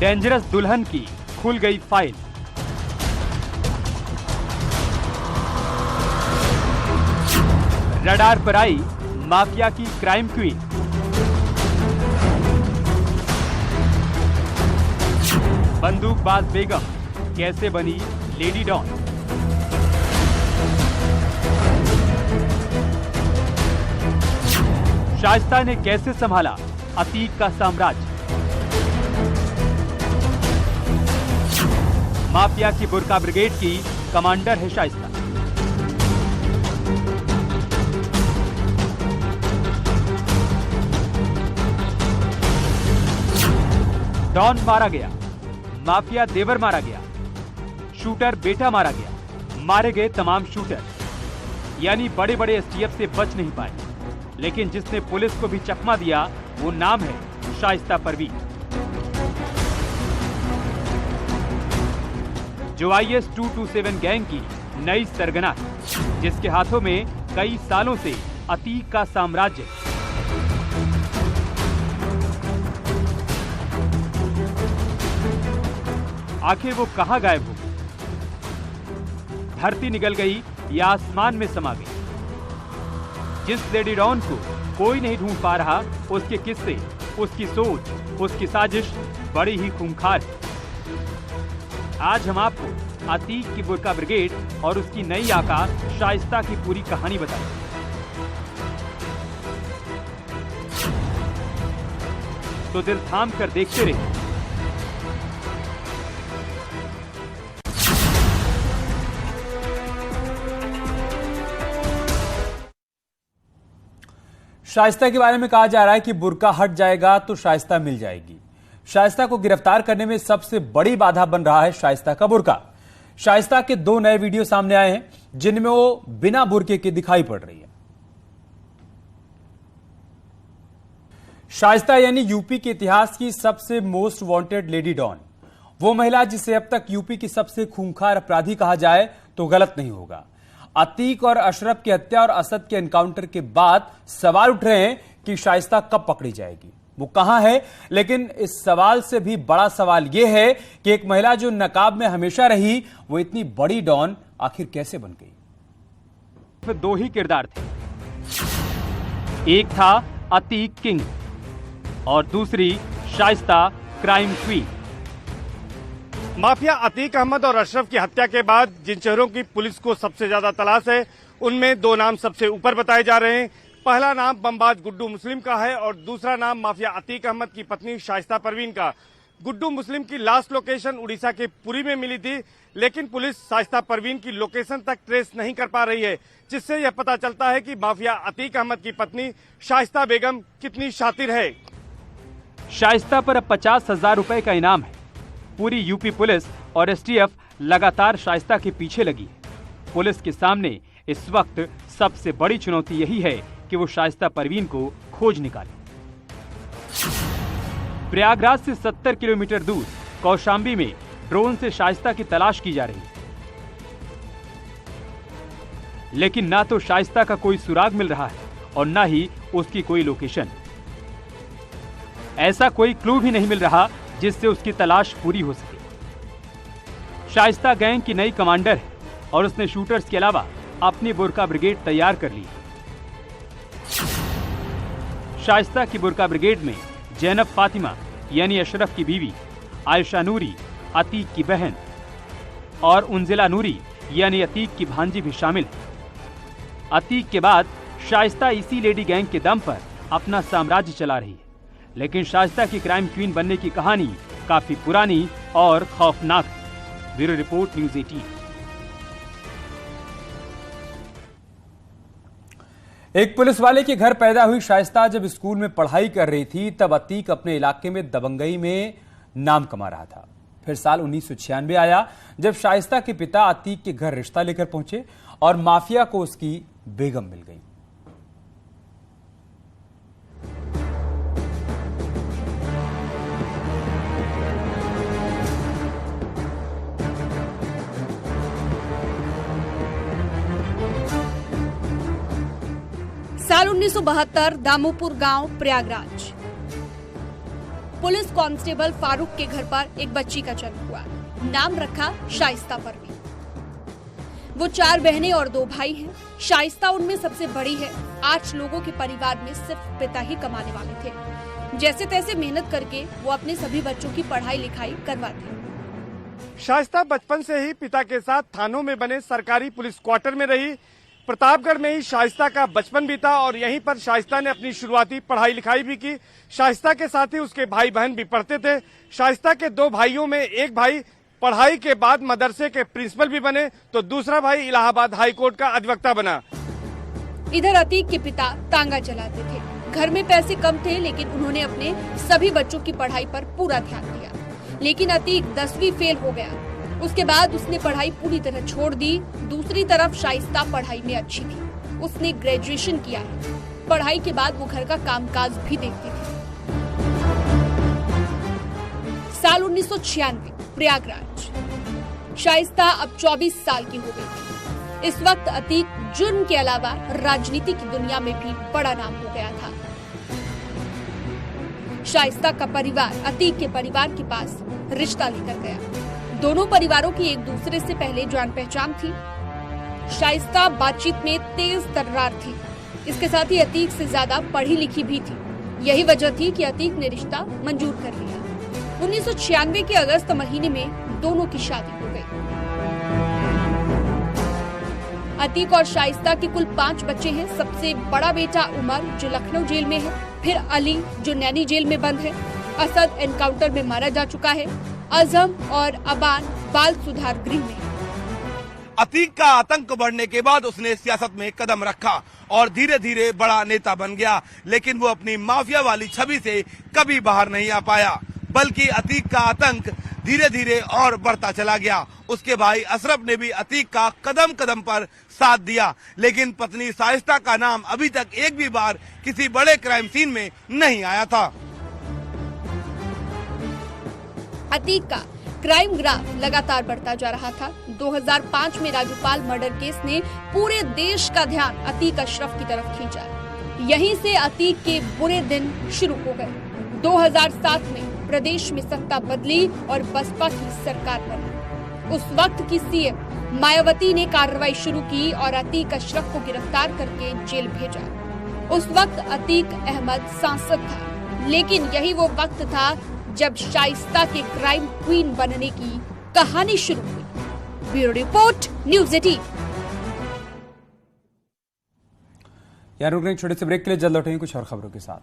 Dangerous दुल्हन की खुल गई फाइल। रडार पर आई माफिया की क्राइम क्वीन। बंदूकबाज बेगम कैसे बनी लेडी डॉन। शाइस्ता ने कैसे संभाला अतीक का साम्राज्य। माफिया की बुर्का ब्रिगेड की कमांडर है शाइस्ता। डॉन मारा गया, माफिया देवर मारा गया, शूटर बेटा मारा गया, मारे गए तमाम शूटर। यानी बड़े बड़े एसटीएफ से बच नहीं पाए, लेकिन जिसने पुलिस को भी चकमा दिया वो नाम है शाइस्ता परवीन, जो IS 227 गैंग की नई सरगना है, जिसके हाथों में कई सालों से अतीक का साम्राज्य है। आखिर वो कहां गायब हो गई? धरती निगल गई या आसमान में समा गई? जिस लेडी डॉन को कोई नहीं ढूंढ पा रहा, उसके किस्से, उसकी सोच, उसकी साजिश बड़ी ही खूंखार है। आज हम आपको अतीक की बुर्का ब्रिगेड और उसकी नई आका शाइस्ता की पूरी कहानी बताएंगे। तो दिल थाम कर देखते रहिए। शाइस्ता के बारे में कहा जा रहा है कि बुर्का हट जाएगा तो शाइस्ता मिल जाएगी। शाइस्ता को गिरफ्तार करने में सबसे बड़ी बाधा बन रहा है शाइस्ता का बुर्का। शाइस्ता के 2 नए वीडियो सामने आए हैं, जिनमें वो बिना बुर्के के दिखाई पड़ रही है। शाइस्ता यानी यूपी के इतिहास की सबसे मोस्ट वांटेड लेडी डॉन, वो महिला जिसे अब तक यूपी की सबसे खूंखार अपराधी कहा जाए तो गलत नहीं होगा। अतीक और अशरफ की हत्या और असद के एनकाउंटर के बाद सवाल उठ रहे हैं कि शाइस्ता कब पकड़ी जाएगी, वो कहां है। लेकिन इस सवाल से भी बड़ा सवाल यह है कि एक महिला जो नकाब में हमेशा रही, वो इतनी बड़ी डॉन आखिर कैसे बन गई। 2 ही किरदार थे, एक था अतीक किंग और दूसरी Shaista crime queen. Mafia Atiq Ahmed और अशरफ की हत्या के बाद जिन शहरों की पुलिस को सबसे ज्यादा तलाश है, उनमें 2 नाम सबसे ऊपर बताए जा रहे हैं। पहला नाम बमबाज गुड्डू मुस्लिम का है और दूसरा नाम माफिया अतीक अहमद की पत्नी शाइस्ता परवीन का। गुड्डू मुस्लिम की लास्ट लोकेशन उड़ीसा के पुरी में मिली थी, लेकिन पुलिस शाइस्ता परवीन की लोकेशन तक ट्रेस नहीं कर पा रही है, जिससे यह पता चलता है कि माफिया अतीक अहमद की पत्नी शाइस्ता बेगम कितनी शातिर है। शाइस्ता पर अब 50,000 रुपए का इनाम है। पूरी यूपी पुलिस और एसटीएफ लगातार शाइस्ता के पीछे लगी है। पुलिस के सामने इस वक्त सबसे बड़ी चुनौती यही है कि वो शाइस्ता परवीन को खोज निकाले। प्रयागराज से 70 किलोमीटर दूर कौशाम्बी में ड्रोन से शाइस्ता की तलाश की जा रही है, लेकिन ना तो शाइस्ता का कोई सुराग मिल रहा है और ना ही उसकी कोई लोकेशन। ऐसा कोई क्लू भी नहीं मिल रहा जिससे उसकी तलाश पूरी हो सके। शाइस्ता गैंग की नई कमांडर है और उसने शूटर्स के अलावा अपनी बुर्का ब्रिगेड तैयार कर ली है। शाइस्ता की बुर्का ब्रिगेड में जैनब फातिमा यानी अशरफ की बीवी, आयशा नूरी अतीक की बहन और उंजिला नूरी यानी अतीक की भांजी भी शामिल है। अतीक के बाद शाइस्ता इसी लेडी गैंग के दम पर अपना साम्राज्य चला रही है, लेकिन शाइस्ता की क्राइम क्वीन बनने की कहानी काफी पुरानी और खौफनाक है। Bureau report, news 18। एक पुलिस वाले के घर पैदा हुई शाइस्ता जब स्कूल में पढ़ाई कर रही थी, तब अतीक अपने इलाके में दबंगई में नाम कमा रहा था। फिर साल 1996 आया जब शाइस्ता के पिता अतीक के घर रिश्ता लेकर पहुंचे और माफिया को उसकी बेगम मिल गई। साल 1972, दामोपुर गांव, प्रयागराज। पुलिस कांस्टेबल फारूक के घर पर एक बच्ची का जन्म हुआ। नाम रखा शाइस्ता परवीन। वो 4 बहनें और 2 भाई हैं। शाइस्ता उनमें सबसे बड़ी है। 8 लोगों के परिवार में सिर्फ पिता ही कमाने वाले थे। जैसे तैसे मेहनत करके वो अपने सभी बच्चों की पढ़ाई लिखाई करवाते। शाइस्ता बचपन से ही पिता के साथ थानों में बने सरकारी पुलिस क्वार्टर में रही। प्रतापगढ़ में ही शाइस्ता का बचपन बीता और यहीं पर शाइस्ता ने अपनी शुरुआती पढ़ाई लिखाई भी की। शाइस्ता के साथ ही उसके भाई बहन भी पढ़ते थे। शाइस्ता के 2 भाइयों में एक भाई पढ़ाई के बाद मदरसे के प्रिंसिपल भी बने तो दूसरा भाई इलाहाबाद हाई कोर्ट का अधिवक्ता बना। इधर अतीक के पिता तांगा चलाते थे। घर में पैसे कम थे लेकिन उन्होंने अपने सभी बच्चों की पढ़ाई पर पूरा ध्यान दिया। लेकिन अतीक 10वीं फेल हो गया। उसके बाद उसने पढ़ाई पूरी तरह छोड़ दी। दूसरी तरफ शाइस्ता पढ़ाई में अच्छी थी। उसने ग्रेजुएशन किया है। पढ़ाई के बाद वो घर का कामकाज भी देखती थी। साल 1996 प्रयागराज। शाइस्ता अब 24 साल की हो गई थी। इस वक्त अतीक जुर्म के अलावा राजनीति की दुनिया में भी बड़ा नाम हो गया था। शाइस्ता का परिवार अतीक के परिवार के पास रिश्ता लेकर गया। दोनों परिवारों की एक दूसरे से पहले जान पहचान थी। शाइस्ता बातचीत में तेज तर्रार थी। इसके साथ ही अतीक से ज्यादा पढ़ी लिखी भी थी। यही वजह थी कि अतीक ने रिश्ता मंजूर कर लिया। 1996 के अगस्त महीने में दोनों की शादी हो गई। अतीक और शाइस्ता के कुल 5 बच्चे हैं। सबसे बड़ा बेटा उमर जो लखनऊ जेल में है, फिर अली जो नैनी जेल में बंद है, असद एनकाउंटर में मारा जा चुका है, अजम और अबान बाल सुधार गृह में। अतीक का आतंक बढ़ने के बाद उसने सियासत में कदम रखा और धीरे धीरे बड़ा नेता बन गया। लेकिन वो अपनी माफिया वाली छवि से कभी बाहर नहीं आ पाया, बल्कि अतीक का आतंक धीरे धीरे और बढ़ता चला गया। उसके भाई अशरफ ने भी अतीक का कदम कदम पर साथ दिया। लेकिन पत्नी शाइस्ता का नाम अभी तक एक भी बार किसी बड़े क्राइम सीन में नहीं आया था। अतीक का क्राइम ग्राफ लगातार बढ़ता जा रहा था। 2005 में राजूपाल मर्डर केस ने पूरे देश का ध्यान अतीक अशरफ की तरफ खींचा। यहीं से अतीक के बुरे दिन शुरू हो गए। 2007 में प्रदेश में सत्ता बदली और बसपा की सरकार बनी। उस वक्त की सीएम मायावती ने कार्रवाई शुरू की और अतीक अशरफ को गिरफ्तार करके जेल भेजा। उस वक्त अतीक अहमद सांसद था, लेकिन यही वो वक्त था जब शाइस्ता के क्राइम क्वीन बनने की कहानी शुरू हुई। Bureau report, news 18। यार रुक रहे छोटे से ब्रेक के लिए, जल्द लौटेंगे कुछ और खबरों के साथ।